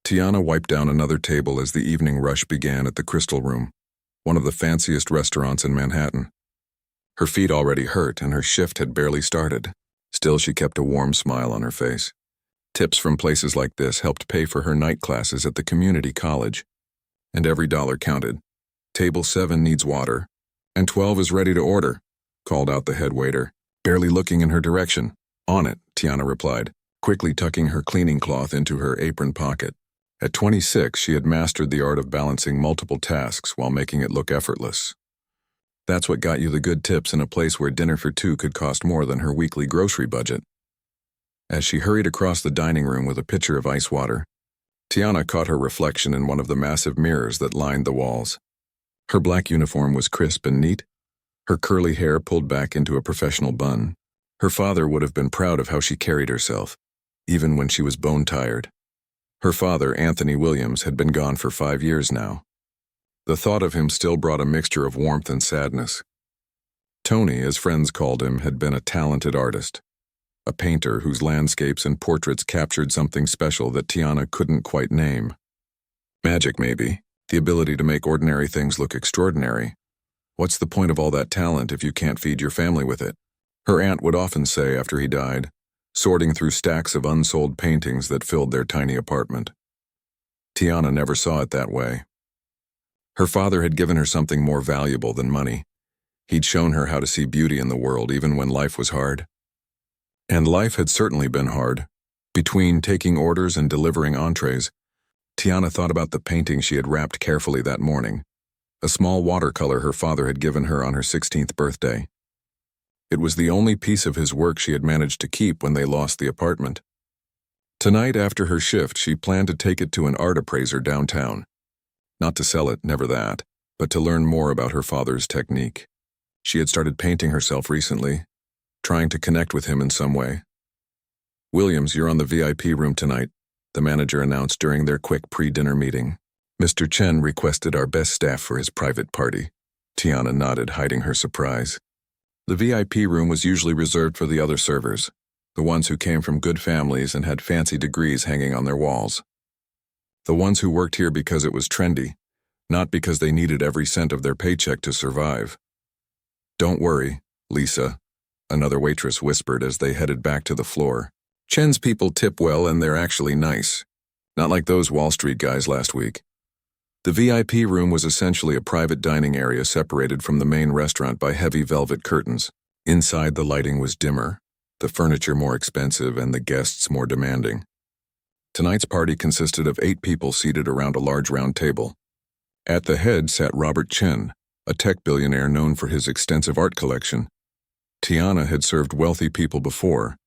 Tiana wiped down another table as the evening rush began at the Crystal Room, one of the fanciest restaurants in Manhattan. Her feet already hurt and her shift had barely started. Still, she kept a warm smile on her face. Tips from places like this helped pay for her night classes at the community college. And every dollar counted. "Table 7 needs water, and 12 is ready to order," called out the head waiter, barely looking in her direction. "On it," Tiana replied, quickly tucking her cleaning cloth into her apron pocket. At 26, she had mastered the art of balancing multiple tasks while making it look effortless. That's what got you the good tips in a place where dinner for two could cost more than her weekly grocery budget. As she hurried across the dining room with a pitcher of ice water, Tiana caught her reflection in one of the massive mirrors that lined the walls. Her black uniform was crisp and neat, her curly hair pulled back into a professional bun. Her father would have been proud of how she carried herself, even when she was bone-tired. Her father, Anthony Williams, had been gone for 5 years now. The thought of him still brought a mixture of warmth and sadness. Tony, as friends called him, had been a talented artist, a painter whose landscapes and portraits captured something special that Tiana couldn't quite name. Magic, maybe, the ability to make ordinary things look extraordinary. What's the point of all that talent if you can't feed your family with it? Her aunt would often say after he died, sorting through stacks of unsold paintings that filled their tiny apartment. Tiana never saw it that way. Her father had given her something more valuable than money. He'd shown her how to see beauty in the world even when life was hard. And life had certainly been hard. Between taking orders and delivering entrees, Tiana thought about the painting she had wrapped carefully that morning, a small watercolor her father had given her on her 16th birthday. It was the only piece of his work she had managed to keep when they lost the apartment. Tonight, after her shift, she planned to take it to an art appraiser downtown. Not to sell it, never that, but to learn more about her father's technique. She had started painting herself recently, trying to connect with him in some way. "Williams, you're on the VIP room tonight," the manager announced during their quick pre-dinner meeting. "Mr. Chen requested our best staff for his private party." Tiana nodded, hiding her surprise. The VIP room was usually reserved for the other servers, the ones who came from good families and had fancy degrees hanging on their walls. The ones who worked here because it was trendy, not because they needed every cent of their paycheck to survive. "Don't worry, Lisa," another waitress whispered as they headed back to the floor. "Chen's people tip well and they're actually nice. Not like those Wall Street guys last week." The VIP room was essentially a private dining area separated from the main restaurant by heavy velvet curtains. Inside, the lighting was dimmer, the furniture more expensive, and the guests more demanding. Tonight's party consisted of 8 people seated around a large round table. At the head sat Robert Chen, a tech billionaire known for his extensive art collection. Tiana had served wealthy people before,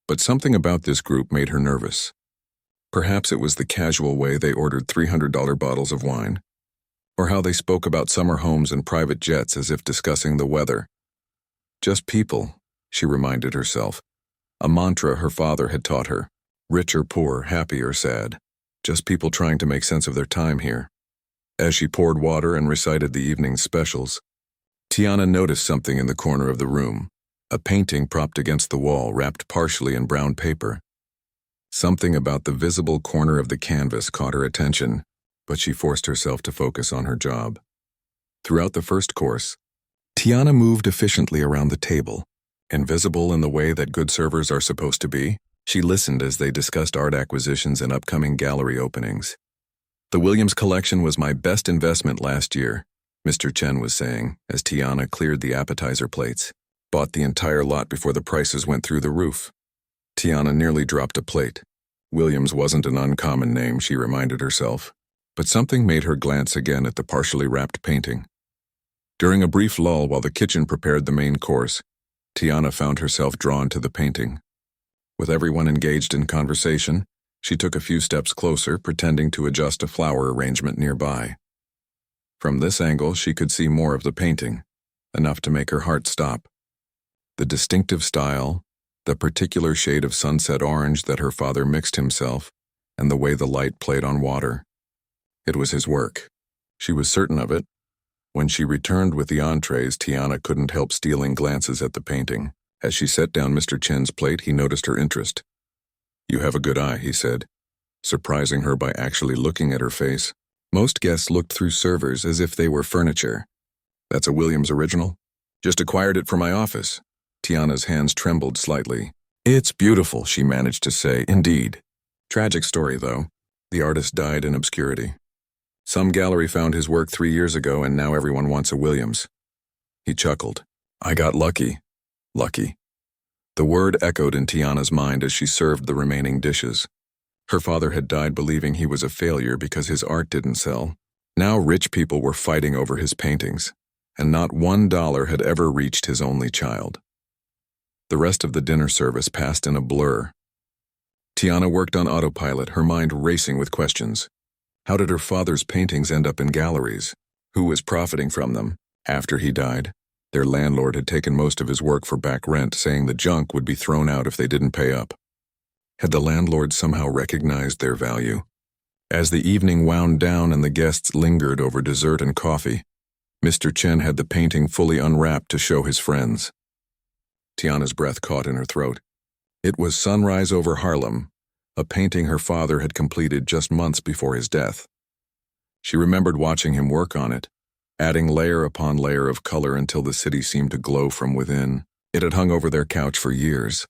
but something about this group made her nervous. Perhaps it was the casual way they ordered $300 bottles of wine, or how they spoke about summer homes and private jets as if discussing the weather. Just people, she reminded herself, a mantra her father had taught her. Rich or poor, happy or sad, just people trying to make sense of their time here. As she poured water and recited the evening's specials, Tiana noticed something in the corner of the room, a painting propped against the wall wrapped partially in brown paper. Something about the visible corner of the canvas caught her attention, but she forced herself to focus on her job. Throughout the first course, Tiana moved efficiently around the table, invisible in the way that good servers are supposed to be. She listened as they discussed art acquisitions and upcoming gallery openings. "The Williams collection was my best investment last year," Mr. Chen was saying as Tiana cleared the appetizer plates. "Bought the entire lot before the prices went through the roof." Tiana nearly dropped a plate. Williams wasn't an uncommon name, she reminded herself, but something made her glance again at the partially wrapped painting. During a brief lull while the kitchen prepared the main course, Tiana found herself drawn to the painting. With everyone engaged in conversation, she took a few steps closer, pretending to adjust a flower arrangement nearby. From this angle, she could see more of the painting, enough to make her heart stop. The distinctive style, the particular shade of sunset orange that her father mixed himself, and the way the light played on water. It was his work. She was certain of it. When she returned with the entrees, Tiana couldn't help stealing glances at the painting. As she set down Mr. Chen's plate, he noticed her interest. "You have a good eye," he said, surprising her by actually looking at her face. Most guests looked through servers as if they were furniture. "That's a Williams original? Just acquired it for my office." Tiana's hands trembled slightly. "It's beautiful," she managed to say. "Indeed." Tragic story, though. The artist died in obscurity. Some gallery found his work 3 years ago, and now everyone wants a Williams. He chuckled. "I got lucky." Lucky. The word echoed in Tiana's mind as she served the remaining dishes. Her father had died believing he was a failure because his art didn't sell. Now rich people were fighting over his paintings, and not $1 had ever reached his only child. The rest of the dinner service passed in a blur. Tiana worked on autopilot, her mind racing with questions. How did her father's paintings end up in galleries? Who was profiting from them? After he died, their landlord had taken most of his work for back rent, saying the junk would be thrown out if they didn't pay up. Had the landlord somehow recognized their value? As the evening wound down and the guests lingered over dessert and coffee, Mr. Chen had the painting fully unwrapped to show his friends. Tiana's breath caught in her throat. It was Sunrise Over Harlem, a painting her father had completed just months before his death. She remembered watching him work on it, adding layer upon layer of color until the city seemed to glow from within. It had hung over their couch for years.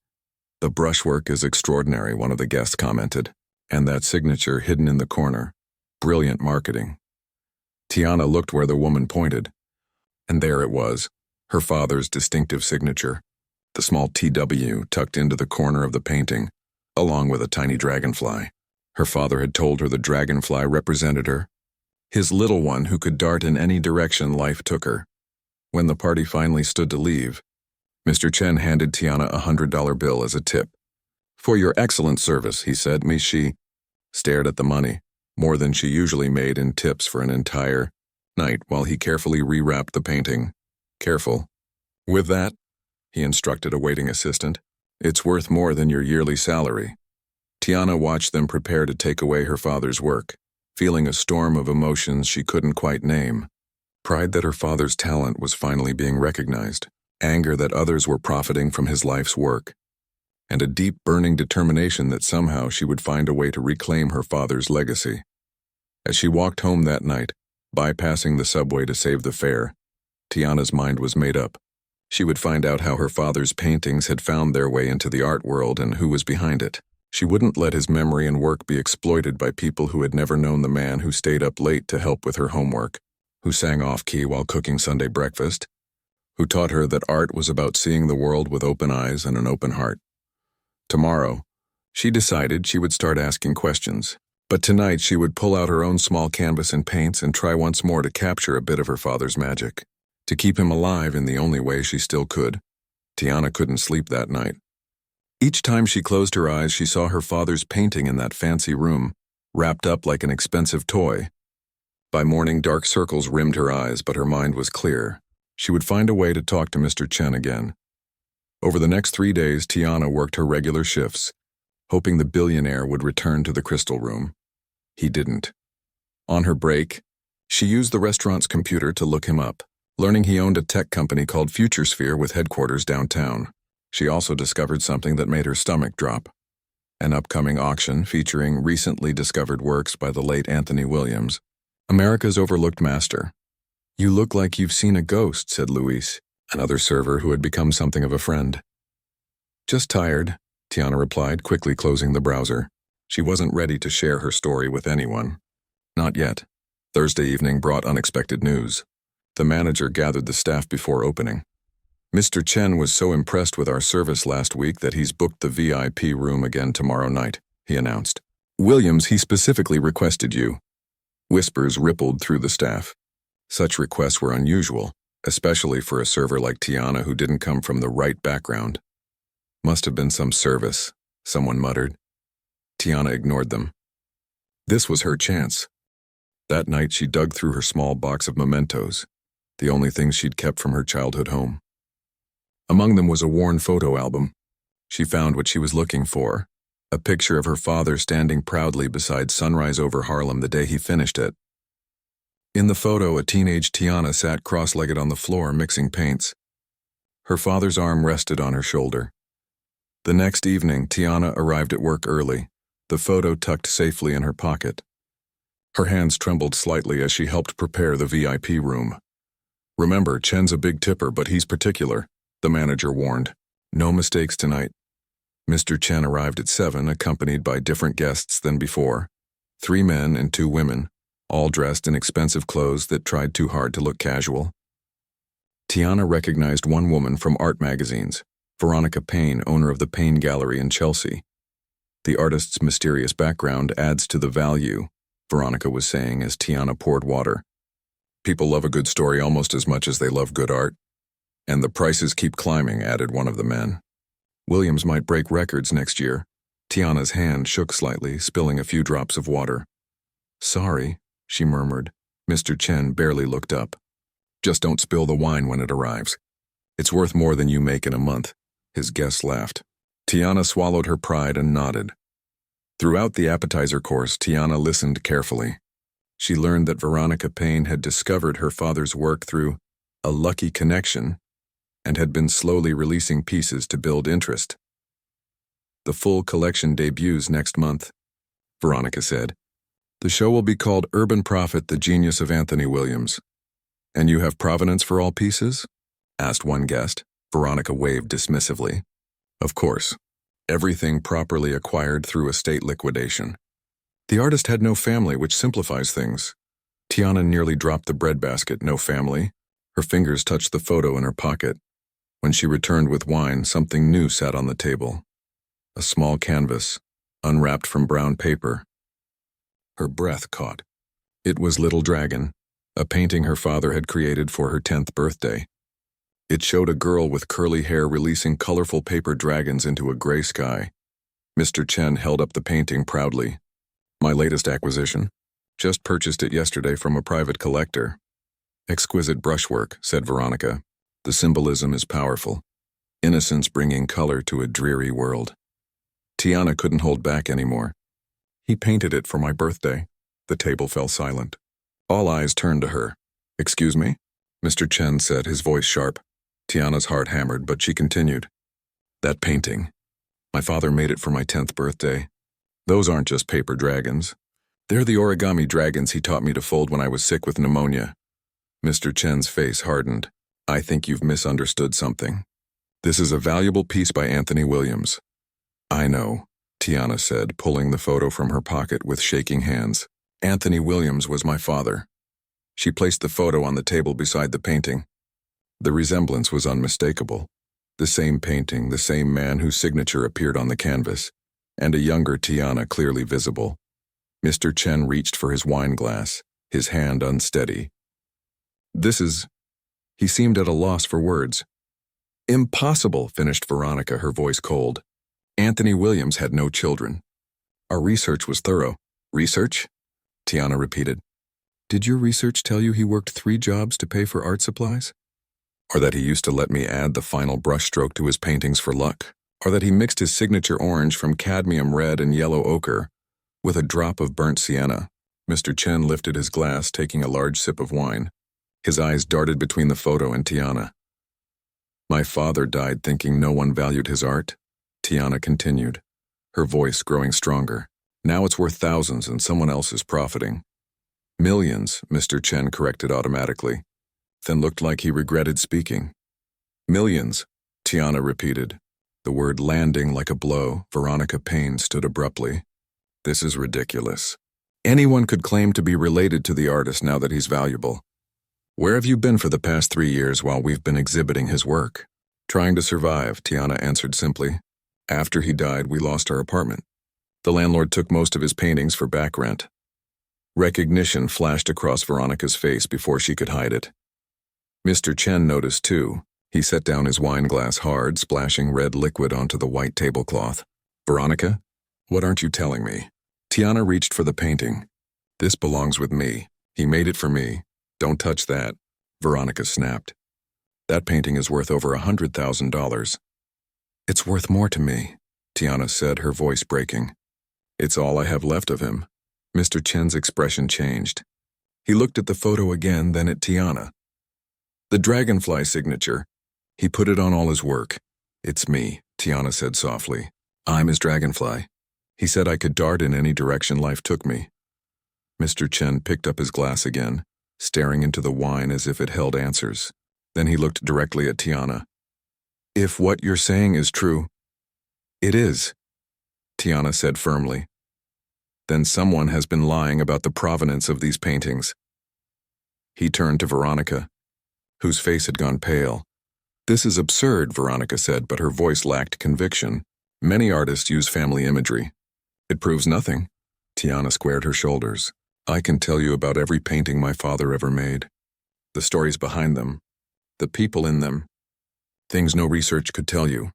"The brushwork is extraordinary," one of the guests commented, "and that signature hidden in the corner. Brilliant marketing." Tiana looked where the woman pointed, and there it was, her father's distinctive signature, the small TW tucked into the corner of the painting, along with a tiny dragonfly. Her father had told her the dragonfly represented her, his little one who could dart in any direction life took her. When the party finally stood to leave, Mr. Chen handed Tiana a $100 bill as a tip. "For your excellent service," he said. She stared at the money, more than she usually made in tips for an entire night, while he carefully rewrapped the painting. "Careful. With that," he instructed a waiting assistant, "it's worth more than your yearly salary." Tiana watched them prepare to take away her father's work, feeling a storm of emotions she couldn't quite name. Pride that her father's talent was finally being recognized, anger that others were profiting from his life's work, and a deep burning determination that somehow she would find a way to reclaim her father's legacy. As she walked home that night, bypassing the subway to save the fare, Tiana's mind was made up. She would find out how her father's paintings had found their way into the art world and who was behind it. She wouldn't let his memory and work be exploited by people who had never known the man who stayed up late to help with her homework, who sang off-key while cooking Sunday breakfast, who taught her that art was about seeing the world with open eyes and an open heart. Tomorrow, she decided she would start asking questions, but tonight she would pull out her own small canvas and paints and try once more to capture a bit of her father's magic, to keep him alive in the only way she still could. Tiana couldn't sleep that night. Each time she closed her eyes, she saw her father's painting in that fancy room, wrapped up like an expensive toy. By morning, dark circles rimmed her eyes, but her mind was clear. She would find a way to talk to Mr. Chen again. Over the next 3 days, Tiana worked her regular shifts, hoping the billionaire would return to the crystal room. He didn't. On her break, she used the restaurant's computer to look him up, learning he owned a tech company called FutureSphere with headquarters downtown. She also discovered something that made her stomach drop: an upcoming auction featuring recently discovered works by the late Anthony Williams, America's overlooked master. "You look like you've seen a ghost," said Luis, another server who had become something of a friend. "Just tired," Tiana replied, quickly closing the browser. She wasn't ready to share her story with anyone. Not yet. Thursday evening brought unexpected news. The manager gathered the staff before opening. "Mr. Chen was so impressed with our service last week that he's booked the VIP room again tomorrow night," he announced. "Williams, he specifically requested you." Whispers rippled through the staff. Such requests were unusual, especially for a server like Tiana who didn't come from the right background. "Must have been some service," someone muttered. Tiana ignored them. This was her chance. That night she dug through her small box of mementos, the only things she'd kept from her childhood home. Among them was a worn photo album. She found what she was looking for, a picture of her father standing proudly beside Sunrise Over Harlem the day he finished it. In the photo, a teenage Tiana sat cross-legged on the floor mixing paints. Her father's arm rested on her shoulder. The next evening, Tiana arrived at work early, the photo tucked safely in her pocket. Her hands trembled slightly as she helped prepare the VIP room. "Remember, Chen's a big tipper, but he's particular," the manager warned. "No mistakes tonight." Mr. Chen arrived at 7, accompanied by different guests than before. 3 men and 2 women, all dressed in expensive clothes that tried too hard to look casual. Tiana recognized one woman from art magazines, Veronica Payne, owner of the Payne Gallery in Chelsea. The artist's mysterious background adds to the value, Veronica was saying as Tiana poured water. "People love a good story almost as much as they love good art. And the prices keep climbing," added one of the men. "Williams might break records next year." Tiana's hand shook slightly, spilling a few drops of water. "Sorry," she murmured. Mr. Chen barely looked up. "Just don't spill the wine when it arrives. It's worth more than you make in a month." His guest laughed. Tiana swallowed her pride and nodded. Throughout the appetizer course, Tiana listened carefully. She learned that Veronica Payne had discovered her father's work through a lucky connection and had been slowly releasing pieces to build interest. "The full collection debuts next month," Veronica said. "The show will be called Urban Prophet, the Genius of Anthony Williams." "And you have provenance for all pieces?" asked one guest. Veronica waved dismissively. "Of course. Everything properly acquired through estate liquidation." The artist had no family, which simplifies things. Tiana nearly dropped the breadbasket. No family. Her fingers touched the photo in her pocket. When she returned with wine, something new sat on the table. A small canvas, unwrapped from brown paper. Her breath caught. It was Little Dragon, a painting her father had created for her 10th birthday. It showed a girl with curly hair releasing colorful paper dragons into a gray sky. Mr. Chen held up the painting proudly. "My latest acquisition. Just purchased it yesterday from a private collector." "Exquisite brushwork," said Veronica. "The symbolism is powerful. Innocence bringing color to a dreary world." Tiana couldn't hold back anymore. "He painted it for my birthday." The table fell silent. All eyes turned to her. "Excuse me?" Mr. Chen said, his voice sharp. Tiana's heart hammered, but she continued. "That painting. My father made it for my 10th birthday. Those aren't just paper dragons. They're the origami dragons he taught me to fold when I was sick with pneumonia." Mr. Chen's face hardened. "I think you've misunderstood something. This is a valuable piece by Anthony Williams." "I know," Tiana said, pulling the photo from her pocket with shaking hands. "Anthony Williams was my father." She placed the photo on the table beside the painting. The resemblance was unmistakable. The same painting, the same man whose signature appeared on the canvas, and a younger Tiana clearly visible. Mr. Chen reached for his wine glass, his hand unsteady. "This is—" He seemed at a loss for words. "Impossible," finished Veronica, her voice cold. "Anthony Williams had no children. Our research was thorough." "Research?" Tiana repeated. "Did your research tell you he worked 3 jobs to pay for art supplies? Or that he used to let me add the final brushstroke to his paintings for luck? Or that he mixed his signature orange from cadmium red and yellow ochre with a drop of burnt sienna?" Mr. Chen lifted his glass, taking a large sip of wine. His eyes darted between the photo and Tiana. "My father died thinking no one valued his art," Tiana continued, her voice growing stronger. "Now it's worth thousands and someone else is profiting." "Millions," Mr. Chen corrected automatically, then looked like he regretted speaking. "Millions," Tiana repeated, the word landing like a blow. Veronica Payne stood abruptly. "This is ridiculous. Anyone could claim to be related to the artist now that he's valuable. Where have you been for the past 3 years while we've been exhibiting his work?" "Trying to survive," Tiana answered simply. "After he died, we lost our apartment. The landlord took most of his paintings for back rent." Recognition flashed across Veronica's face before she could hide it. Mr. Chen noticed too. He set down his wine glass hard, splashing red liquid onto the white tablecloth. "Veronica, what aren't you telling me?" Tiana reached for the painting. "This belongs with me. He made it for me. Don't touch that," Veronica snapped. "That painting is worth over $100,000. "It's worth more to me," Tiana said, her voice breaking. "It's all I have left of him." Mr. Chen's expression changed. He looked at the photo again, then at Tiana. "The dragonfly signature. He put it on all his work." "It's me," Tiana said softly. "I'm his dragonfly." He said I could dart in any direction life took me. Mr. Chen picked up his glass again, staring into the wine as if it held answers. Then he looked directly at Tiana. If what you're saying is true, it is, Tiana said firmly. Then someone has been lying about the provenance of these paintings. He turned to Veronica, whose face had gone pale. This is absurd, Veronica said, but her voice lacked conviction. Many artists use family imagery. It proves nothing. Tiana squared her shoulders. I can tell you about every painting my father ever made. The stories behind them. The people in them. Things no research could tell you.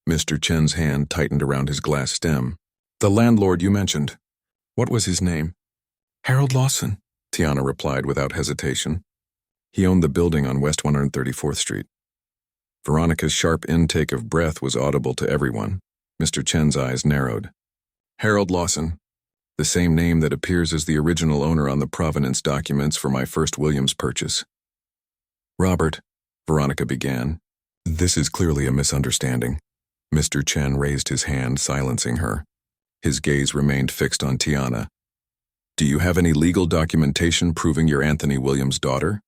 Mr. Chen's hand tightened around his glass stem. The landlord you mentioned. What was his name? Harold Lawson, Tiana replied without hesitation. He owned the building on West 134th Street. Veronica's sharp intake of breath was audible to everyone. Mr. Chen's eyes narrowed. Harold Lawson, the same name that appears as the original owner on the provenance documents for my first Williams purchase. Robert, Veronica began. This is clearly a misunderstanding. Mr. Chen raised his hand, silencing her. His gaze remained fixed on Tiana. Do you have any legal documentation proving you're Anthony Williams' daughter?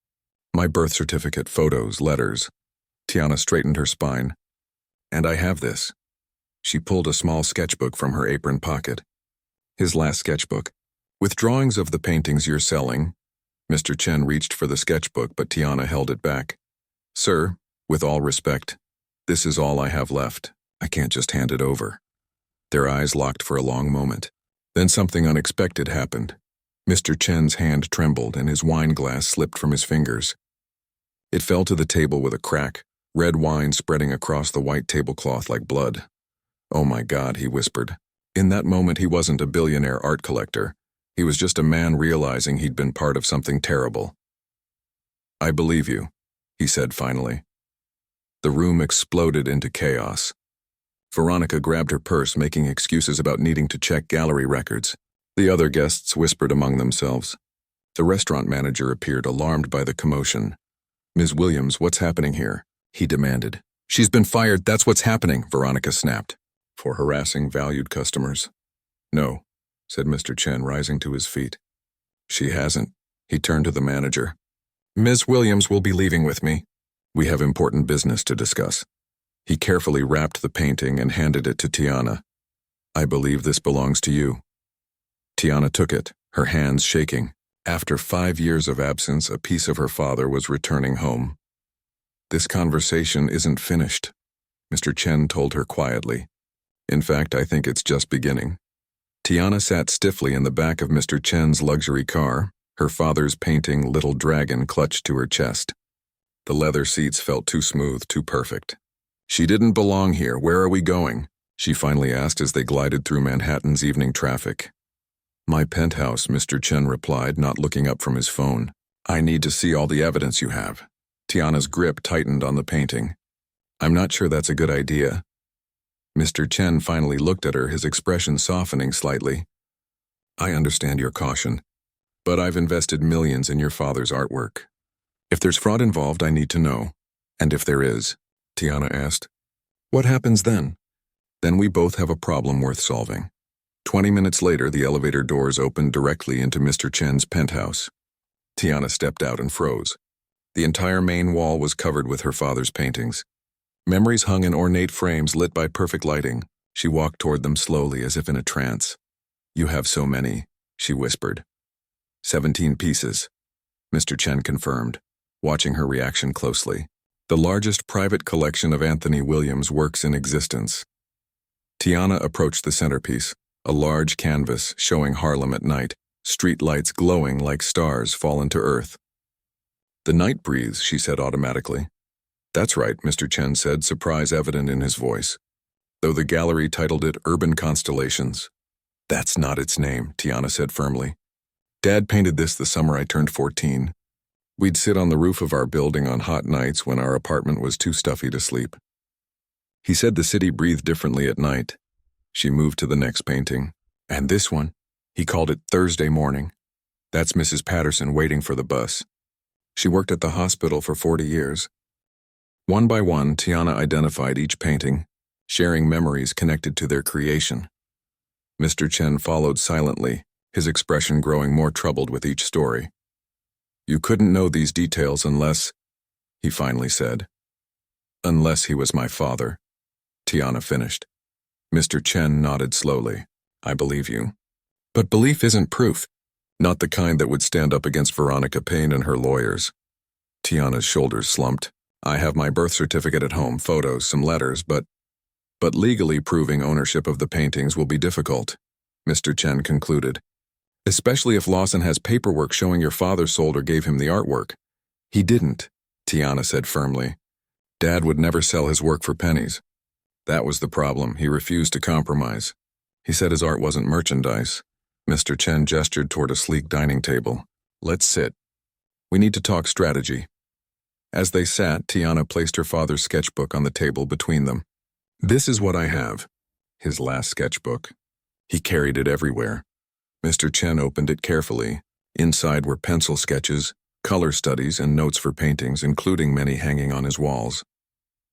My birth certificate, photos, letters. Tiana straightened her spine. And I have this. She pulled a small sketchbook from her apron pocket. His last sketchbook. With drawings of the paintings you're selling. Mr. Chen reached for the sketchbook, but Tiana held it back. Sir, with all respect, this is all I have left. I can't just hand it over. Their eyes locked for a long moment. Then something unexpected happened. Mr. Chen's hand trembled and his wine glass slipped from his fingers. It fell to the table with a crack, red wine spreading across the white tablecloth like blood. Oh my God, he whispered. In that moment he wasn't a billionaire art collector. He was just a man realizing he'd been part of something terrible. I believe you, he said finally. The room exploded into chaos. Veronica grabbed her purse, making excuses about needing to check gallery records. The other guests whispered among themselves. The restaurant manager appeared, alarmed by the commotion. Ms. Williams, what's happening here? He demanded. She's been fired, that's what's happening, Veronica snapped. For harassing valued customers. No, said Mr. Chen, rising to his feet. She hasn't. He turned to the manager. Ms. Williams will be leaving with me. We have important business to discuss. He carefully wrapped the painting and handed it to Tiana. I believe this belongs to you. Tiana took it, her hands shaking. After 5 years of absence, a piece of her father was returning home. This conversation isn't finished, Mr. Chen told her quietly. In fact, I think it's just beginning. Tiana sat stiffly in the back of Mr. Chen's luxury car, her father's painting Little Dragon clutched to her chest. The leather seats felt too smooth, too perfect. She didn't belong here. Where are we going? She finally asked as they glided through Manhattan's evening traffic. My penthouse, Mr. Chen replied, not looking up from his phone. I need to see all the evidence you have. Tiana's grip tightened on the painting. I'm not sure that's a good idea. Mr. Chen finally looked at her, his expression softening slightly. I understand your caution, but I've invested millions in your father's artwork. If there's fraud involved, I need to know. And if there is, Tiana asked, what happens then? Then we both have a problem worth solving. 20 minutes later, the elevator doors opened directly into Mr. Chen's penthouse. Tiana stepped out and froze. The entire main wall was covered with her father's paintings. Memories hung in ornate frames lit by perfect lighting. She walked toward them slowly, as if in a trance. You have so many, she whispered. 17 pieces, Mr. Chen confirmed, watching her reaction closely. The largest private collection of Anthony Williams' works in existence. Tiana approached the centerpiece, a large canvas showing Harlem at night, street lights glowing like stars fallen to earth. The night breathes, she said automatically. That's right, Mr. Chen said, surprise evident in his voice, though the gallery titled it Urban Constellations. That's not its name, Tiana said firmly. Dad painted this the summer I turned 14. We'd sit on the roof of our building on hot nights when our apartment was too stuffy to sleep. He said the city breathed differently at night. She moved to the next painting. And this one, he called it Thursday Morning. That's Mrs. Patterson waiting for the bus. She worked at the hospital for 40 years. One by one, Tiana identified each painting, sharing memories connected to their creation. Mr. Chen followed silently, his expression growing more troubled with each story. You couldn't know these details unless, he finally said. Unless he was my father, Tiana finished. Mr. Chen nodded slowly. I believe you. But belief isn't proof. Not the kind that would stand up against Veronica Payne and her lawyers. Tiana's shoulders slumped. I have my birth certificate at home, photos, some letters, but legally proving ownership of the paintings will be difficult, Mr. Chen concluded. Especially if Lawson has paperwork showing your father sold or gave him the artwork. He didn't, Tiana said firmly. Dad would never sell his work for pennies. That was the problem. He refused to compromise. He said his art wasn't merchandise. Mr. Chen gestured toward a sleek dining table. Let's sit. We need to talk strategy. As they sat, Tiana placed her father's sketchbook on the table between them. This is what I have. His last sketchbook. He carried it everywhere. Mr. Chen opened it carefully. Inside were pencil sketches, color studies, and notes for paintings, including many hanging on his walls.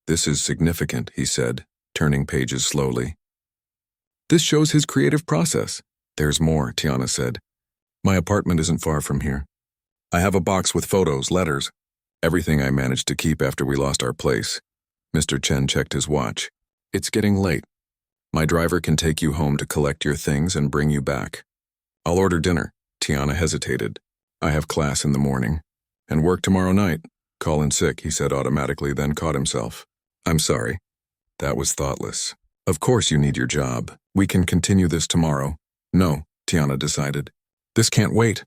This is significant, he said, turning pages slowly. This shows his creative process. There's more, Tiana said. My apartment isn't far from here. I have a box with photos, letters, everything I managed to keep after we lost our place. Mr. Chen checked his watch. It's getting late. My driver can take you home to collect your things and bring you back. I'll order dinner. Tiana hesitated. I have class in the morning. And work tomorrow night. Call in sick, he said automatically, then caught himself. I'm sorry. That was thoughtless. Of course you need your job. We can continue this tomorrow. No, Tiana decided. This can't wait.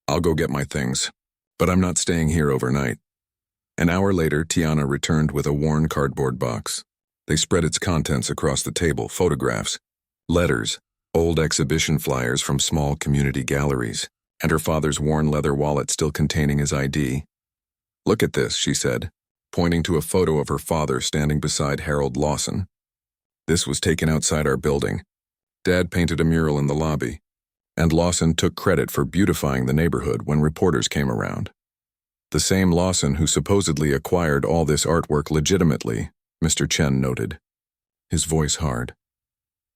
I'll go get my things. But I'm not staying here overnight. An hour later, Tiana returned with a worn cardboard box. They spread its contents across the table, photographs, letters, old exhibition flyers from small community galleries, and her father's worn leather wallet still containing his ID. Look at this, she said, pointing to a photo of her father standing beside Harold Lawson. This was taken outside our building. Dad painted a mural in the lobby, and Lawson took credit for beautifying the neighborhood when reporters came around. The same Lawson who supposedly acquired all this artwork legitimately, Mr. Chen noted, his voice hard.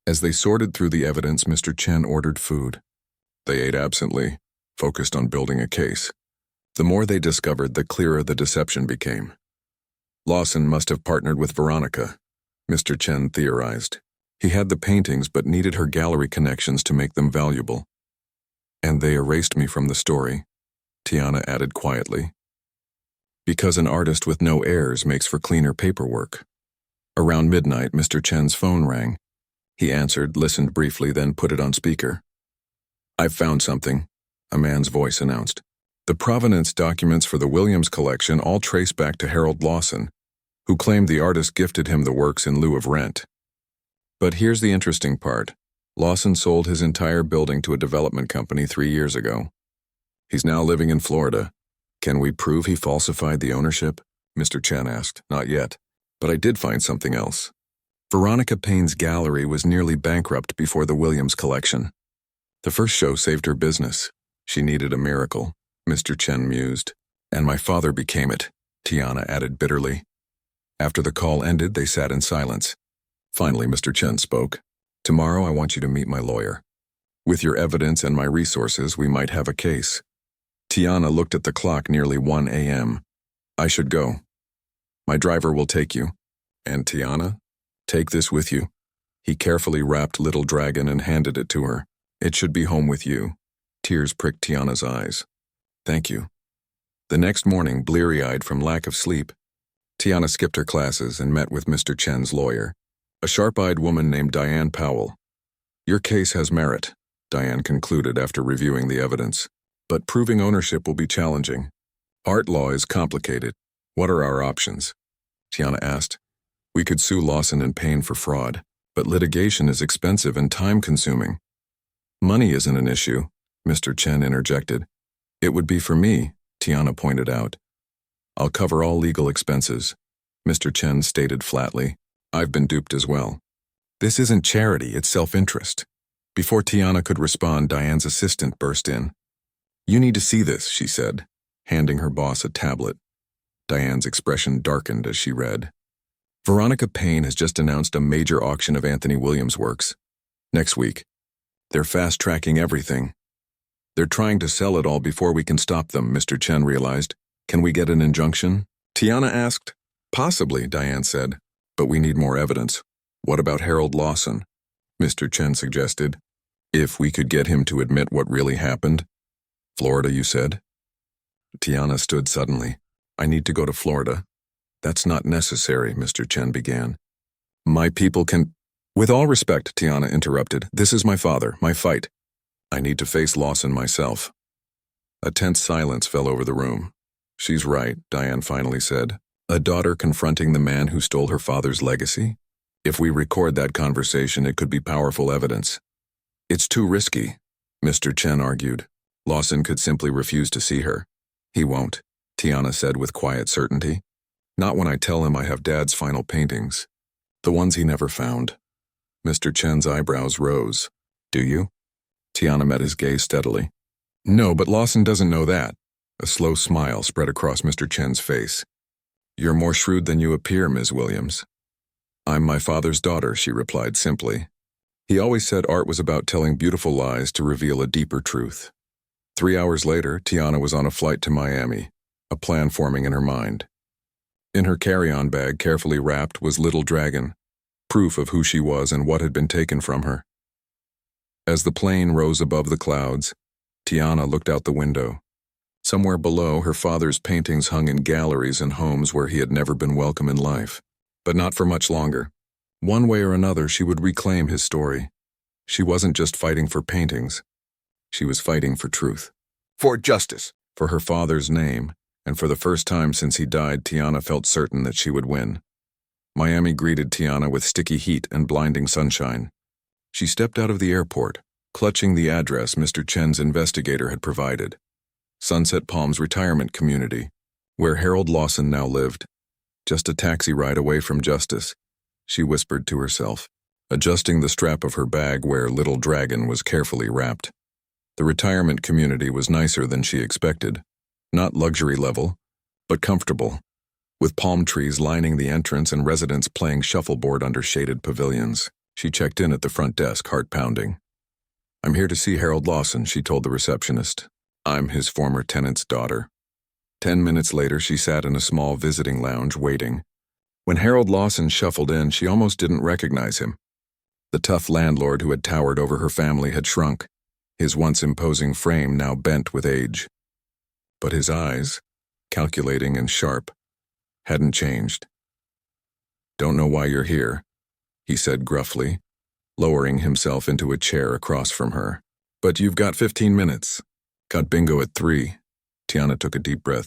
As they sorted through the evidence, Mr. Chen ordered food. They ate absently, focused on building a case. The more they discovered, the clearer the deception became. Lawson must have partnered with Veronica, Mr. Chen theorized. He had the paintings but needed her gallery connections to make them valuable. And they erased me from the story, Tiana added quietly. Because an artist with no heirs makes for cleaner paperwork. Around midnight, Mr. Chen's phone rang. He answered, listened briefly, then put it on speaker. I've found something, a man's voice announced. The provenance documents for the Williams collection all trace back to Harold Lawson, who claimed the artist gifted him the works in lieu of rent. But here's the interesting part. Lawson sold his entire building to a development company 3 years ago. He's now living in Florida. Can we prove he falsified the ownership? Mr. Chen asked. Not yet. But I did find something else. Veronica Payne's gallery was nearly bankrupt before the Williams collection. The first show saved her business. She needed a miracle, Mr. Chen mused. And my father became it, Tiana added bitterly. After the call ended, they sat in silence. Finally, Mr. Chen spoke. Tomorrow I want you to meet my lawyer. With your evidence and my resources, we might have a case. Tiana looked at the clock, nearly 1 a.m. I should go. My driver will take you. And Tiana, take this with you. He carefully wrapped Little Dragon and handed it to her. It should be home with you. Tears pricked Tiana's eyes. Thank you. The next morning, bleary-eyed from lack of sleep, Tiana skipped her classes and met with Mr. Chen's lawyer, a sharp-eyed woman named Diane Powell. Your case has merit, Diane concluded after reviewing the evidence. But proving ownership will be challenging. Art law is complicated. What are our options? Tiana asked. We could sue Lawson and Payne for fraud, but litigation is expensive and time-consuming. Money isn't an issue, Mr. Chen interjected. It would be for me, Tiana pointed out. I'll cover all legal expenses, Mr. Chen stated flatly. I've been duped as well. This isn't charity, it's self-interest. Before Tiana could respond, Diane's assistant burst in. You need to see this, she said, handing her boss a tablet. Diane's expression darkened as she read. Veronica Payne has just announced a major auction of Anthony Williams' works. Next week. They're fast-tracking everything. They're trying to sell it all before we can stop them, Mr. Chen realized. Can we get an injunction? Tiana asked. Possibly, Diane said. But we need more evidence. What about Harold Lawson? Mr. Chen suggested. If we could get him to admit what really happened. Florida, you said? Tiana stood suddenly. I need to go to Florida. That's not necessary, Mr. Chen began. My people can... With all respect, Tiana interrupted. This is my father, my fight. I need to face Lawson myself. A tense silence fell over the room. She's right, Diane finally said. A daughter confronting the man who stole her father's legacy? If we record that conversation, it could be powerful evidence. It's too risky, Mr. Chen argued. Lawson could simply refuse to see her. He won't, Tiana said with quiet certainty. Not when I tell him I have Dad's final paintings. The ones he never found. Mr. Chen's eyebrows rose. Do you? Tiana met his gaze steadily. No, but Lawson doesn't know that. A slow smile spread across Mr. Chen's face. You're more shrewd than you appear, Ms. Williams. I'm my father's daughter, she replied simply. He always said art was about telling beautiful lies to reveal a deeper truth. 3 hours later, Tiana was on a flight to Miami, a plan forming in her mind. In her carry-on bag, carefully wrapped, was Little Dragon, proof of who she was and what had been taken from her. As the plane rose above the clouds, Tiana looked out the window. Somewhere below, her father's paintings hung in galleries and homes where he had never been welcome in life. But not for much longer. One way or another, she would reclaim his story. She wasn't just fighting for paintings. She was fighting for truth. For justice. For her father's name, and for the first time since he died, Tiana felt certain that she would win. Miami greeted Tiana with sticky heat and blinding sunshine. She stepped out of the airport, clutching the address Mr. Chen's investigator had provided. Sunset Palms Retirement Community, where Harold Lawson now lived. Just a taxi ride away from justice, she whispered to herself, adjusting the strap of her bag where Little Dragon was carefully wrapped. The retirement community was nicer than she expected. Not luxury level, but comfortable, with palm trees lining the entrance and residents playing shuffleboard under shaded pavilions. She checked in at the front desk, heart pounding. I'm here to see Harold Lawson, she told the receptionist. I'm his former tenant's daughter. 10 minutes later, she sat in a small visiting lounge, waiting. When Harold Lawson shuffled in, she almost didn't recognize him. The tough landlord who had towered over her family had shrunk, his once imposing frame now bent with age. But his eyes, calculating and sharp, hadn't changed. Don't know why you're here, he said gruffly, lowering himself into a chair across from her. But you've got 15 minutes. Got bingo at 3. Tiana took a deep breath.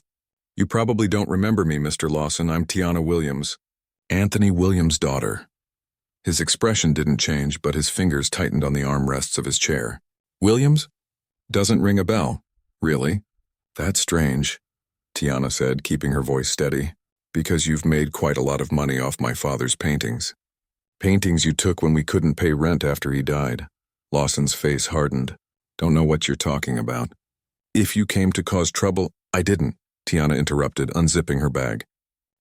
You probably don't remember me, Mr. Lawson. I'm Tiana Williams. Anthony Williams' daughter. His expression didn't change, but his fingers tightened on the armrests of his chair. Williams? Doesn't ring a bell. Really? That's strange, Tiana said, keeping her voice steady. Because you've made quite a lot of money off my father's paintings. Paintings you took when we couldn't pay rent after he died. Lawson's face hardened. Don't know what you're talking about. If you came to cause trouble, I didn't, Tiana interrupted, unzipping her bag.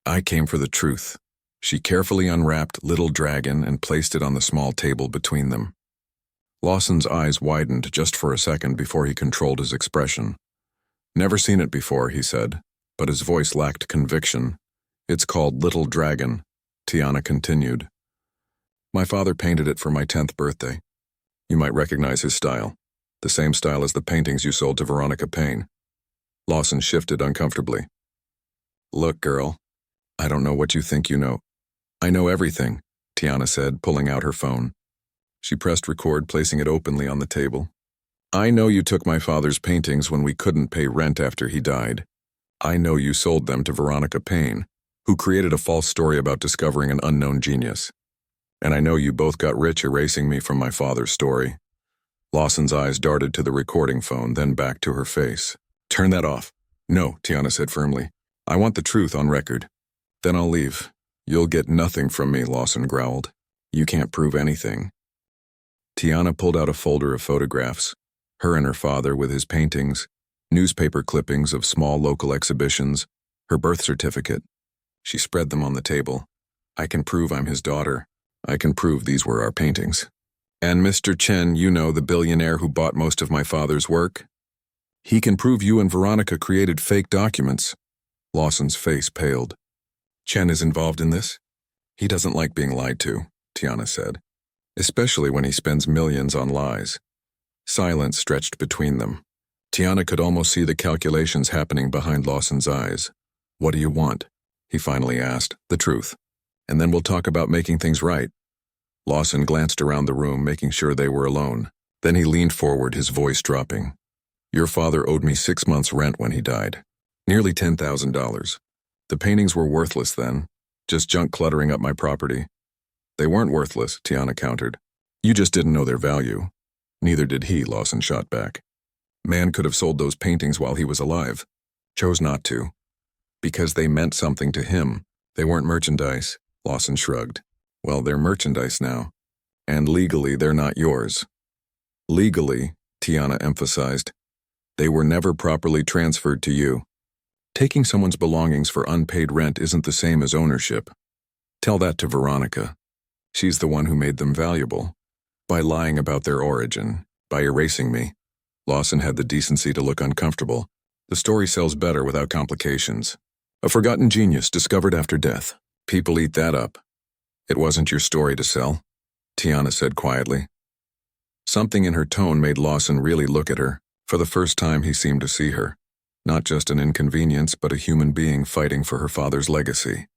I came for the truth. She carefully unwrapped Little Dragon and placed it on the small table between them. Lawson's eyes widened just for a second before he controlled his expression. Never seen it before, he said, but his voice lacked conviction. It's called Little Dragon, Tiana continued. My father painted it for my 10th birthday. You might recognize his style. The same style as the paintings you sold to Veronica Payne. Lawson shifted uncomfortably. Look, girl, I don't know what you think you know. I know everything, Tiana said, pulling out her phone. She pressed record, placing it openly on the table. I know you took my father's paintings when we couldn't pay rent after he died. I know you sold them to Veronica Payne, who created a false story about discovering an unknown genius. And I know you both got rich erasing me from my father's story. Lawson's eyes darted to the recording phone, then back to her face. Turn that off. No, Tiana said firmly. I want the truth on record. Then I'll leave. You'll get nothing from me, Lawson growled. You can't prove anything. Tiana pulled out a folder of photographs, her and her father with his paintings, newspaper clippings of small local exhibitions, her birth certificate. She spread them on the table. I can prove I'm his daughter. I can prove these were our paintings. And Mr. Chen, you know, the billionaire who bought most of my father's work? He can prove you and Veronica created fake documents. Lawson's face paled. Chen is involved in this? He doesn't like being lied to, Tiana said, especially when he spends millions on lies. Silence stretched between them. Tiana could almost see the calculations happening behind Lawson's eyes. What do you want? He finally asked. The truth. And then we'll talk about making things right. Lawson glanced around the room, making sure they were alone. Then he leaned forward, his voice dropping. Your father owed me 6 months' rent when he died. Nearly $10,000. The paintings were worthless then, just junk cluttering up my property. They weren't worthless, Tiana countered. You just didn't know their value. Neither did he, Lawson shot back. Man could have sold those paintings while he was alive. Chose not to. Because they meant something to him. They weren't merchandise, Lawson shrugged. Well, they're merchandise now. And legally, they're not yours. Legally, Tiana emphasized, they were never properly transferred to you. Taking someone's belongings for unpaid rent isn't the same as ownership. Tell that to Veronica. She's the one who made them valuable. By lying about their origin, by erasing me. Lawson had the decency to look uncomfortable. The story sells better without complications. A forgotten genius discovered after death. People eat that up. It wasn't your story to sell, Tiana said quietly. Something in her tone made Lawson really look at her. For the first time he seemed to see her. Not just an inconvenience, but a human being fighting for her father's legacy.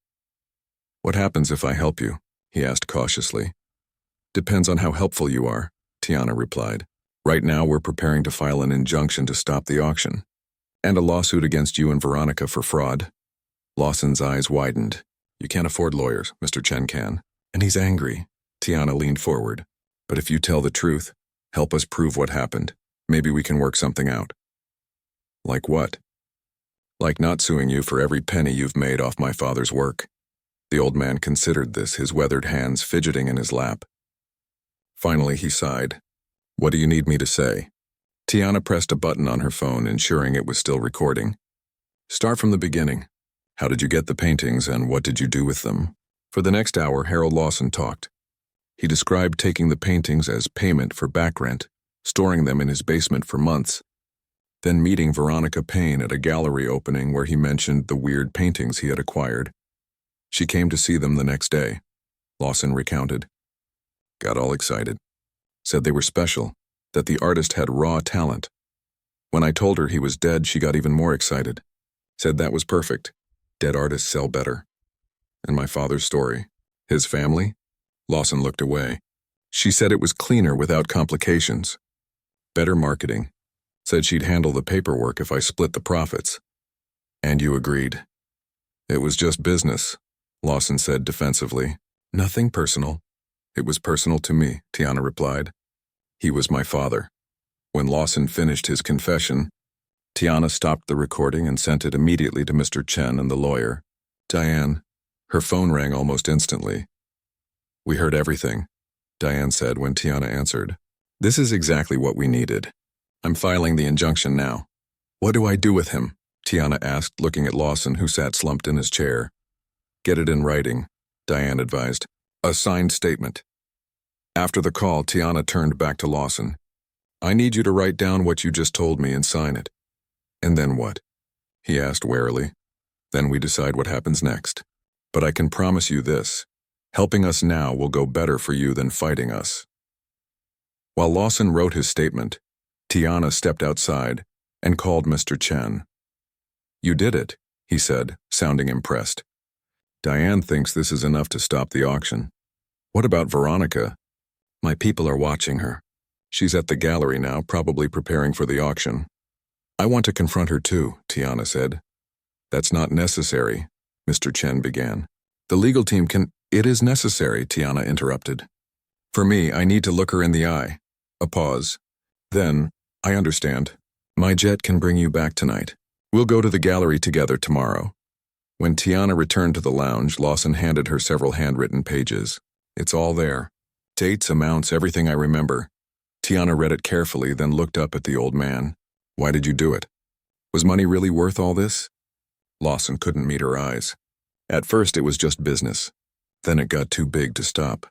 What happens if I help you? He asked cautiously. Depends on how helpful you are, Tiana replied. Right now we're preparing to file an injunction to stop the auction. And a lawsuit against you and Veronica for fraud. Lawson's eyes widened. You can't afford lawyers, Mr. Chen can. And he's angry. Tiana leaned forward. But if you tell the truth, help us prove what happened. Maybe we can work something out. Like what? Like not suing you for every penny you've made off my father's work. The old man considered this, his weathered hands fidgeting in his lap. Finally, he sighed. What do you need me to say? Tiana pressed a button on her phone, ensuring it was still recording. Start from the beginning. How did you get the paintings and what did you do with them? For the next hour, Harold Lawson talked. He described taking the paintings as payment for back rent, storing them in his basement for months, then meeting Veronica Payne at a gallery opening where he mentioned the weird paintings he had acquired. She came to see them the next day, Lawson recounted. Got all excited. Said they were special, that the artist had raw talent. When I told her he was dead, she got even more excited. Said that was perfect. Dead artists sell better. And my father's story. His family? Lawson looked away. She said it was cleaner without complications. Better marketing. Said she'd handle the paperwork if I split the profits. And you agreed. It was just business, Lawson said defensively. Nothing personal. It was personal to me, Tiana replied. He was my father. When Lawson finished his confession, Tiana stopped the recording and sent it immediately to Mr. Chen and the lawyer. Diane. Her phone rang almost instantly. We heard everything, Diane said when Tiana answered. This is exactly what we needed. I'm filing the injunction now. What do I do with him? Tiana asked, looking at Lawson, who sat slumped in his chair. Get it in writing, Diane advised. A signed statement. After the call, Tiana turned back to Lawson. I need you to write down what you just told me and sign it. And then what? He asked warily. Then we decide what happens next. But I can promise you this. Helping us now will go better for you than fighting us. While Lawson wrote his statement, Tiana stepped outside and called Mr. Chen. You did it, he said, sounding impressed. Diane thinks this is enough to stop the auction. What about Veronica? My people are watching her. She's at the gallery now, probably preparing for the auction. I want to confront her too, Tiana said. That's not necessary, Mr. Chen began. The legal team can— It is necessary, Tiana interrupted. For me, I need to look her in the eye. A pause. Then, I understand. My jet can bring you back tonight. We'll go to the gallery together tomorrow. When Tiana returned to the lounge, Lawson handed her several handwritten pages. It's all there. Dates, amounts, everything I remember. Tiana read it carefully, then looked up at the old man. Why did you do it? Was money really worth all this? Lawson couldn't meet her eyes. At first it was just business. Then it got too big to stop.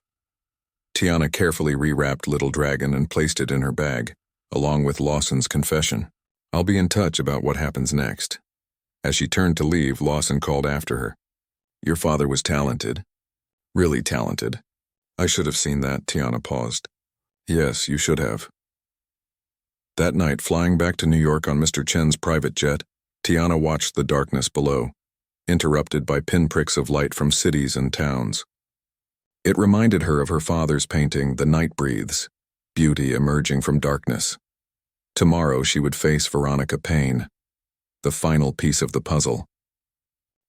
Tiana carefully rewrapped Little Dragon and placed it in her bag, along with Lawson's confession. "I'll be in touch about what happens next." As she turned to leave, Lawson called after her. "Your father was talented. Really talented." "I should have seen that," Tiana paused. "Yes, you should have." That night, flying back to New York on Mr. Chen's private jet, Tiana watched the darkness below, interrupted by pinpricks of light from cities and towns. It reminded her of her father's painting, "The Night Breathes," beauty emerging from darkness. Tomorrow she would face Veronica Payne, the final piece of the puzzle.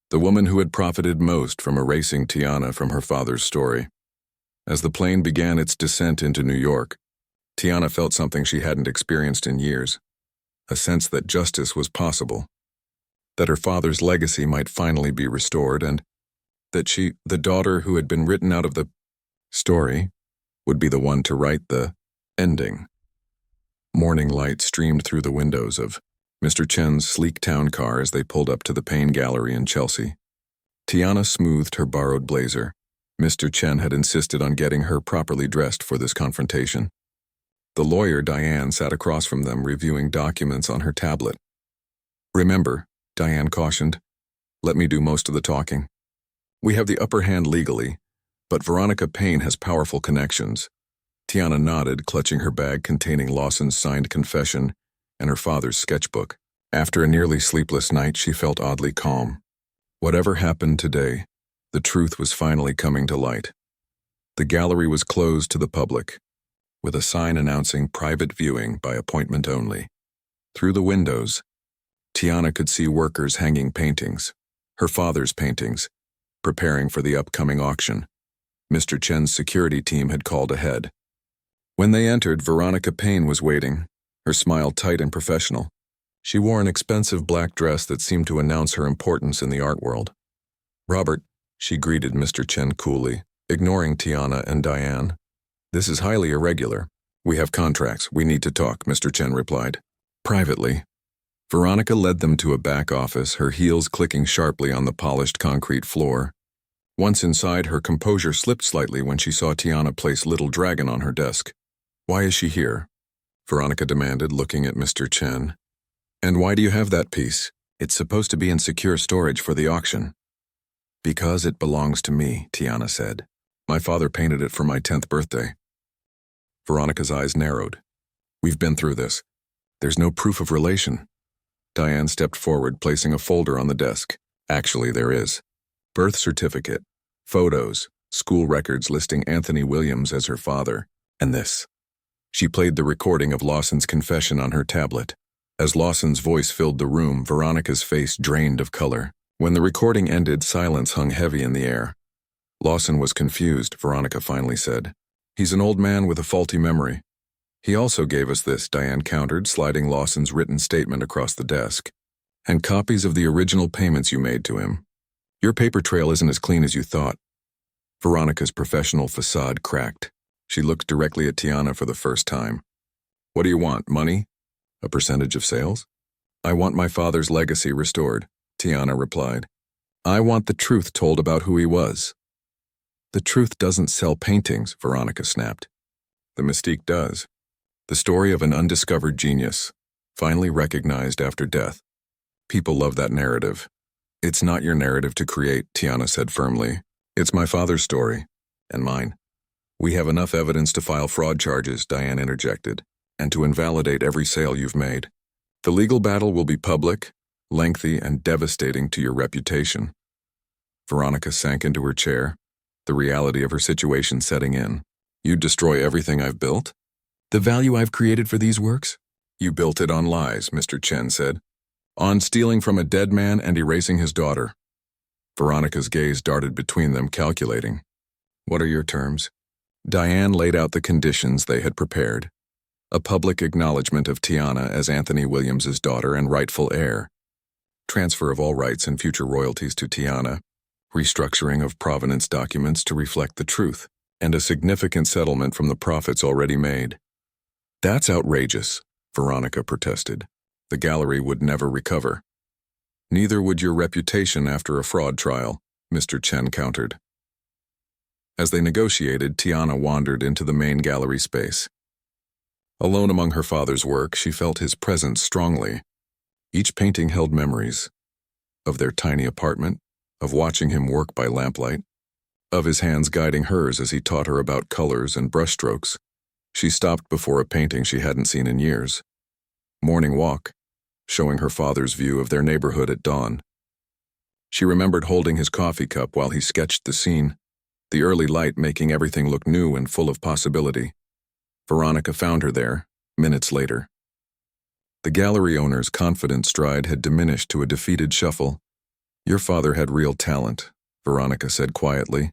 The woman who had profited most from erasing Tiana from her father's story. As the plane began its descent into New York, Tiana felt something she hadn't experienced in years, a sense that justice was possible, that her father's legacy might finally be restored, and that she, the daughter who had been written out of the story, would be the one to write the ending. Morning light streamed through the windows of Mr. Chen's sleek town car as they pulled up to the Payne Gallery in Chelsea. Tiana smoothed her borrowed blazer. Mr. Chen had insisted on getting her properly dressed for this confrontation. The lawyer, Diane, sat across from them reviewing documents on her tablet. "Remember," Diane cautioned, "let me do most of the talking. We have the upper hand legally, but Veronica Payne has powerful connections." Tiana nodded, clutching her bag containing Lawson's signed confession and her father's sketchbook. After a nearly sleepless night, she felt oddly calm. Whatever happened today, the truth was finally coming to light. The gallery was closed to the public, with a sign announcing private viewing by appointment only. Through the windows, Tiana could see workers hanging paintings, her father's paintings, preparing for the upcoming auction. Mr. Chen's security team had called ahead. When they entered, Veronica Payne was waiting, her smile tight and professional. She wore an expensive black dress that seemed to announce her importance in the art world. "Robert," she greeted Mr. Chen coolly, ignoring Tiana and Diane. "This is highly irregular. We have contracts. We need to talk," Mr. Chen replied. Privately, Veronica led them to a back office, her heels clicking sharply on the polished concrete floor. Once inside, her composure slipped slightly when she saw Tiana place Little Dragon on her desk. "Why is she here?" Veronica demanded, looking at Mr. Chen. "And why do you have that piece? It's supposed to be in secure storage for the auction." "Because it belongs to me," Tiana said. "My father painted it for my 10th birthday." Veronica's eyes narrowed. "We've been through this. There's no proof of relation." Diane stepped forward, placing a folder on the desk. "Actually, there is. Birth certificate, photos, school records listing Anthony Williams as her father, and this." She played the recording of Lawson's confession on her tablet. As Lawson's voice filled the room, Veronica's face drained of color. When the recording ended, silence hung heavy in the air. "Lawson was confused," Veronica finally said. "He's an old man with a faulty memory." "He also gave us this," Diane countered, sliding Lawson's written statement across the desk. "And copies of the original payments you made to him. Your paper trail isn't as clean as you thought." Veronica's professional facade cracked. She looked directly at Tiana for the first time. "What do you want, money? A percentage of sales?" "I want my father's legacy restored," Tiana replied. "I want the truth told about who he was." "The truth doesn't sell paintings," Veronica snapped. "The mystique does. The story of an undiscovered genius, finally recognized after death. People love that narrative." "It's not your narrative to create," Tiana said firmly. "It's my father's story, and mine." "We have enough evidence to file fraud charges," Diane interjected, "and to invalidate every sale you've made. The legal battle will be public, lengthy, and devastating to your reputation." Veronica sank into her chair, the reality of her situation setting in. "You'd destroy everything I've built? The value I've created for these works? You built it on lies," Mr. Chen said. "On stealing from a dead man and erasing his daughter." Veronica's gaze darted between them, calculating. "What are your terms?" Diane laid out the conditions they had prepared. A public acknowledgement of Tiana as Anthony Williams's daughter and rightful heir. Transfer of all rights and future royalties to Tiana. Restructuring of provenance documents to reflect the truth, and a significant settlement from the profits already made. "That's outrageous," Veronica protested. "The gallery would never recover." "Neither would your reputation after a fraud trial," Mr. Chen countered. As they negotiated, Tiana wandered into the main gallery space. Alone among her father's work, she felt his presence strongly. Each painting held memories of their tiny apartment, of watching him work by lamplight, of his hands guiding hers as he taught her about colors and brushstrokes. She stopped before a painting she hadn't seen in years. Morning Walk, showing her father's view of their neighborhood at dawn. She remembered holding his coffee cup while he sketched the scene, the early light making everything look new and full of possibility. Veronica found her there, minutes later. The gallery owner's confident stride had diminished to a defeated shuffle. "Your father had real talent," Veronica said quietly,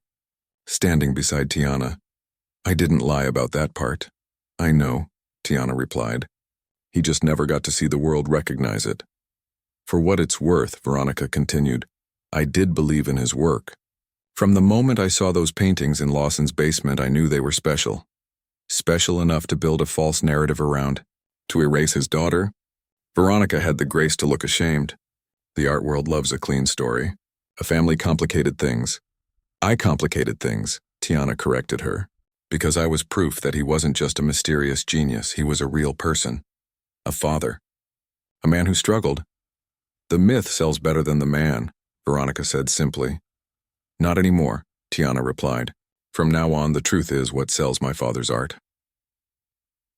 standing beside Tiana. "I didn't lie about that part." "I know," Tiana replied. "He just never got to see the world recognize it." "For what it's worth," Veronica continued, "I did believe in his work. From the moment I saw those paintings in Lawson's basement, I knew they were special. Special enough to build a false narrative around, to erase his daughter." Veronica had the grace to look ashamed. The art world loves a clean story. A family complicated things. "I complicated things," Tiana corrected her, "because I was proof that he wasn't just a mysterious genius, he was a real person. A father. A man who struggled." "The myth sells better than the man," Veronica said simply. "Not anymore," Tiana replied. "From now on, the truth is what sells my father's art."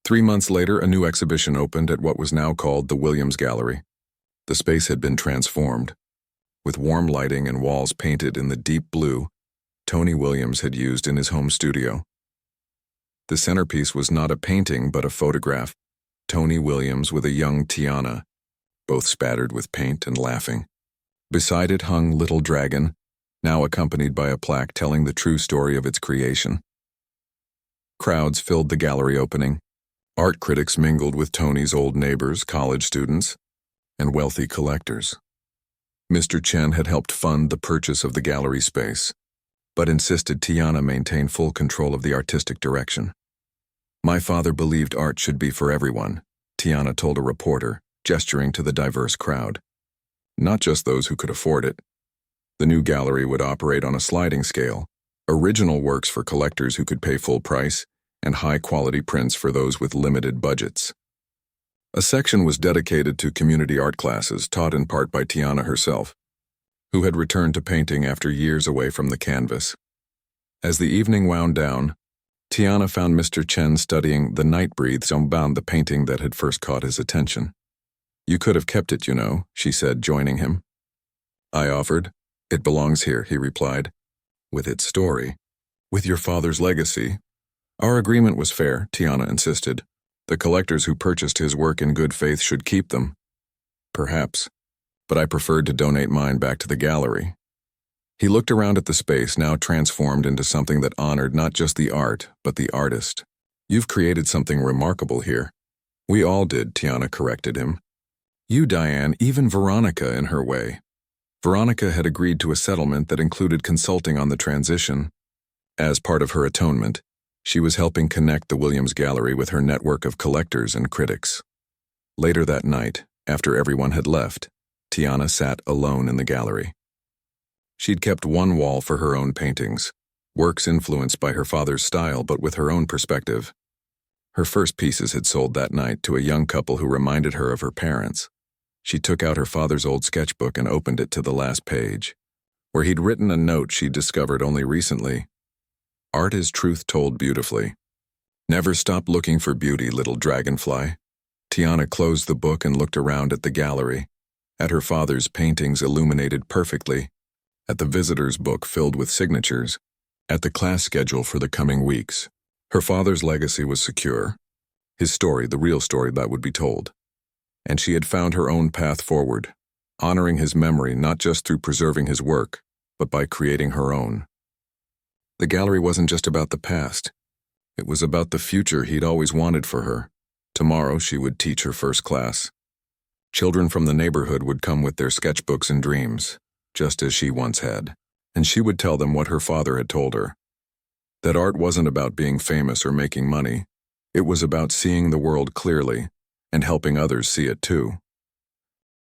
3 months later, a new exhibition opened at what was now called the Williams Gallery. The space had been transformed. With warm lighting and walls painted in the deep blue Tony Williams had used in his home studio. The centerpiece was not a painting but a photograph, Tony Williams with a young Tiana, both spattered with paint and laughing. Beside it hung Little Dragon, now accompanied by a plaque telling the true story of its creation. Crowds filled the gallery opening. Art critics mingled with Tony's old neighbors, college students, and wealthy collectors. Mr. Chen had helped fund the purchase of the gallery space, but insisted Tiana maintain full control of the artistic direction. "My father believed art should be for everyone," Tiana told a reporter, gesturing to the diverse crowd. "Not just those who could afford it." The new gallery would operate on a sliding scale, original works for collectors who could pay full price, and high-quality prints for those with limited budgets. A section was dedicated to community art classes taught in part by Tiana herself, who had returned to painting after years away from the canvas. As the evening wound down, Tiana found Mr. Chen studying The Night Breathes Unbound, the painting that had first caught his attention. "You could have kept it, you know," she said, joining him. I offered. "It belongs here," he replied, "with its story, with your father's legacy." "Our agreement was fair," Tiana insisted. "The collectors who purchased his work in good faith should keep them." "Perhaps, but I preferred to donate mine back to the gallery." He looked around at the space, now transformed into something that honored not just the art, but the artist. "You've created something remarkable here." "We all did," Tiana corrected him. "You, Diane, even Veronica in her way." Veronica had agreed to a settlement that included consulting on the transition. As part of her atonement, she was helping connect the Williams Gallery with her network of collectors and critics. Later that night, after everyone had left, Tiana sat alone in the gallery. She'd kept one wall for her own paintings, works influenced by her father's style but with her own perspective. Her first pieces had sold that night to a young couple who reminded her of her parents. She took out her father's old sketchbook and opened it to the last page, where he'd written a note she'd discovered only recently. "Art is truth told beautifully. Never stop looking for beauty, little dragonfly." Tiana closed the book and looked around at the gallery, at her father's paintings illuminated perfectly, at the visitor's book filled with signatures, at the class schedule for the coming weeks. Her father's legacy was secure, his story the real story that would be told. And she had found her own path forward, honoring his memory not just through preserving his work, but by creating her own. The gallery wasn't just about the past. It was about the future he'd always wanted for her. Tomorrow she would teach her first class. Children from the neighborhood would come with their sketchbooks and dreams, just as she once had, and she would tell them what her father had told her. That art wasn't about being famous or making money. It was about seeing the world clearly and helping others see it too.